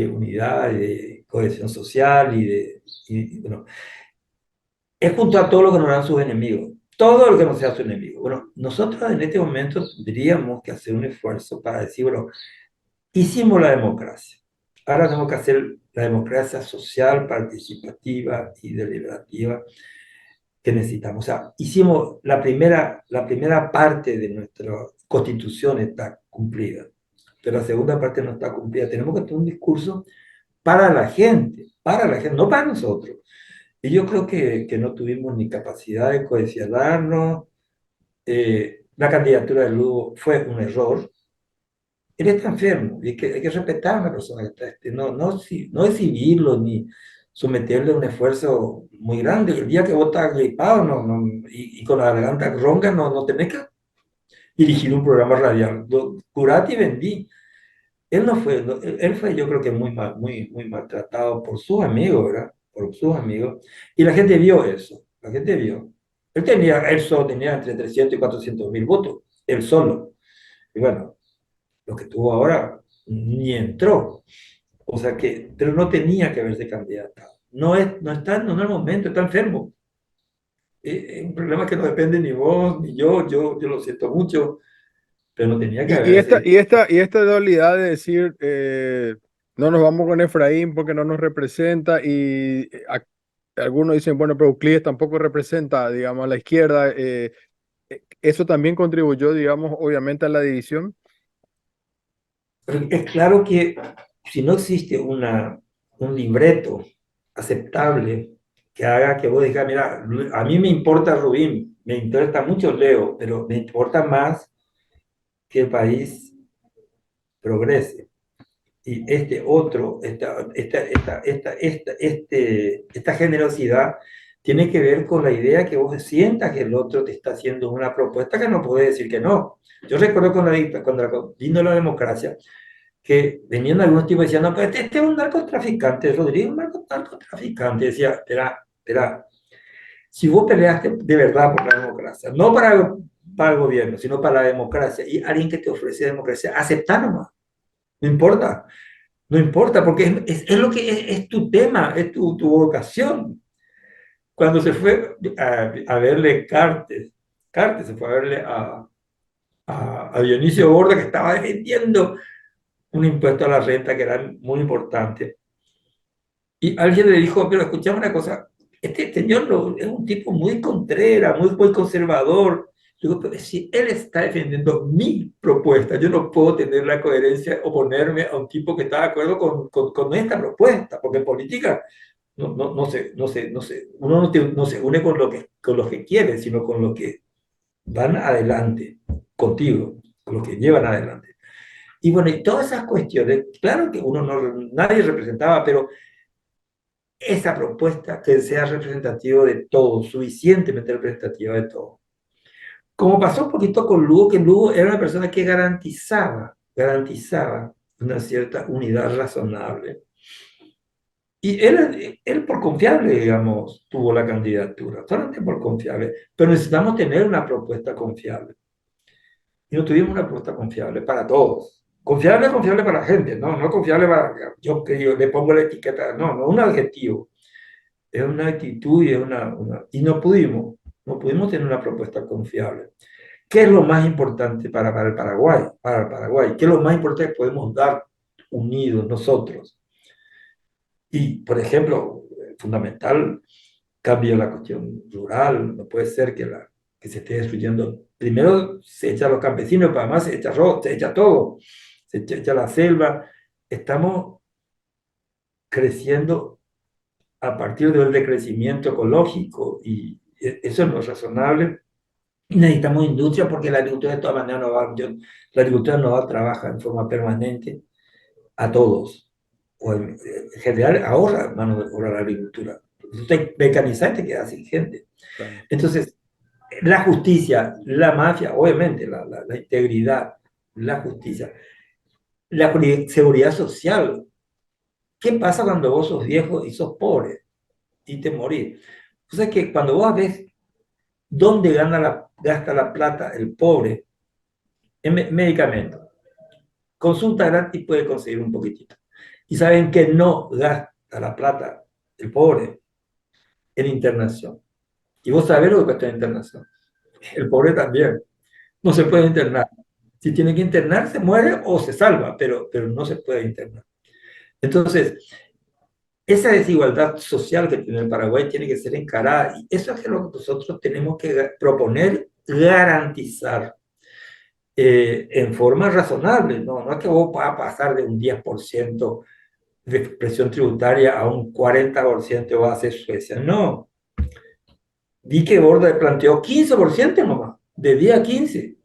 unidad, de cohesión social bueno, es junto a todo lo que nos dan sus enemigos, todo lo que nos sea su enemigo. Bueno, nosotros en este momento tendríamos que hacer un esfuerzo para decir, bueno, hicimos la democracia, ahora tenemos que hacer la democracia social, participativa y deliberativa que necesitamos. O sea, hicimos la primera parte de nuestra constitución está cumplida, pero la segunda parte no está cumplida. Tenemos que tener un discurso para la gente, no para nosotros. Y yo creo que no tuvimos ni capacidad de cohesionarnos. La candidatura de Lugo fue un error. Él está enfermo y hay que respetar a una persona que está, no exhibirlo ni someterle a un esfuerzo muy grande. El día que vos estás gripado y con la garganta ronca, no tenés que dirigir un programa radial. Curati y vendí. Él no fue, él fue yo creo que muy maltratado por sus amigos, ¿verdad? Por sus amigos. Y la gente vio eso, la gente vio. Él solo tenía entre 300 y 400 mil votos, él solo. Y bueno, lo que tuvo ahora ni entró. O sea que, pero no tenía que haberse candidato. No es el momento, está enfermo. Es un problema que no depende ni vos ni yo lo siento mucho, pero no tenía que Y, y esta, haberse. y esta, y esta dualidad de decir, no nos vamos con Efraín porque no nos representa, y algunos dicen, bueno, pero Euclides tampoco representa, digamos, a la izquierda. Eso también contribuyó, digamos, obviamente a la división. Pero es claro que si no existe un libreto aceptable que haga que vos digas, mira, a mí me importa Rubín, me importa mucho Leo, pero me importa más que el país progrese. Y este otro, esta generosidad tiene que ver con la idea que vos sientas que el otro te está haciendo una propuesta que no puede decir que no. Yo recuerdo cuando vino la democracia, que venían algunos tipos y decían, no, pues este es un narcotraficante, Rodrigo es un narcotraficante. Decía, espera, si vos peleaste de verdad por la democracia, no para el gobierno, sino para la democracia, y alguien que te ofrece democracia, aceptá nomás, no importa, no importa, porque es lo que es tu tema, es tu vocación. Cuando se fue a verle Cartes se fue a verle a Dionisio Borda, que estaba defendiendo un impuesto a la renta que era muy importante. Y alguien le dijo, pero escuchame una cosa, este señor es un tipo muy contrera, muy conservador. Digo, pero si él está defendiendo mi propuesta, yo no puedo tener la coherencia de oponerme a un tipo que está de acuerdo con esta propuesta, porque en política uno no se une con los que quiere, sino con los que van adelante contigo, con los que llevan adelante. Y bueno, y todas esas cuestiones, claro que nadie representaba, pero esa propuesta que sea representativa de todo, suficientemente representativa de todo. Como pasó un poquito con Lugo, que Lugo era una persona que garantizaba una cierta unidad razonable. Y él por confiable, digamos, tuvo la candidatura, solamente por confiable, pero necesitamos tener una propuesta confiable. Y no tuvimos una propuesta confiable para todos. Confiable, confiable para la gente, no, no confiable para yo que yo le pongo la etiqueta, no, no un adjetivo, es una actitud y es y no pudimos tener una propuesta confiable. ¿Qué es lo más importante para el Paraguay? Para el Paraguay, ¿qué es lo más importante que podemos dar unidos nosotros? Y, por ejemplo, fundamental, cambio la cuestión rural, no puede ser que se esté destruyendo. Primero se echa a los campesinos, pero además se echa todo, echa la selva. Estamos creciendo a partir del decrecimiento ecológico y eso no es razonable. Necesitamos industria porque la agricultura de todas maneras no va, la agricultura no va a trabajar en forma permanente a todos. O en general ahorra mano de obra la agricultura. Usted mecanizar te queda sin gente. Claro. Entonces, la justicia, la mafia, obviamente, la integridad, la justicia, la seguridad social. ¿Qué pasa cuando vos sos viejo y sos pobre y te morís? O sea que cuando vos ves dónde gasta la plata el pobre en medicamentos, consulta gratis puede conseguir un poquitito. Y saben que no gasta la plata el pobre en internación. Y vos sabés lo que cuesta la internación. El pobre también. No se puede internar. Si tiene que internar, se muere o se salva, pero no se puede internar. Entonces, esa desigualdad social que tiene el Paraguay tiene que ser encarada y eso es lo que nosotros tenemos que proponer, garantizar en forma razonable. No, no es que vos vas a pasar de un 10% de presión tributaria a un 40% va a ser Suecia. No, vi que Borda planteó 15% nomás, de 10 a 15.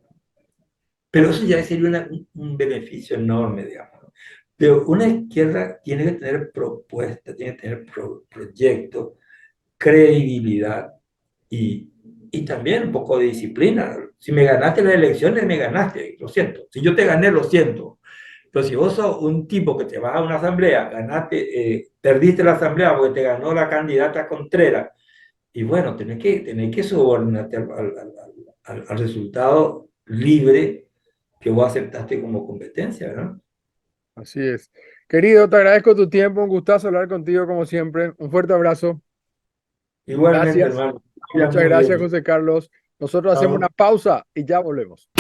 Pero eso ya sería un beneficio enorme, digamos. Pero una izquierda tiene que tener propuesta, tiene que tener proyecto, credibilidad y también un poco de disciplina. Si me ganaste las elecciones, me ganaste, lo siento. Si yo te gané, lo siento. Pero si vos sos un tipo que te vas a una asamblea, perdiste la asamblea porque te ganó la candidata Contreras, y bueno, tenés que subordinarte al resultado libre que vos aceptaste como competencia, ¿verdad? Así es. Querido, te agradezco tu tiempo, un gustazo hablar contigo como siempre. Un fuerte abrazo. Igualmente, Gracias. hermano. Ya Muchas muy gracias, bien. José Carlos. Nosotros hacemos una Chao. pausa y ya volvemos.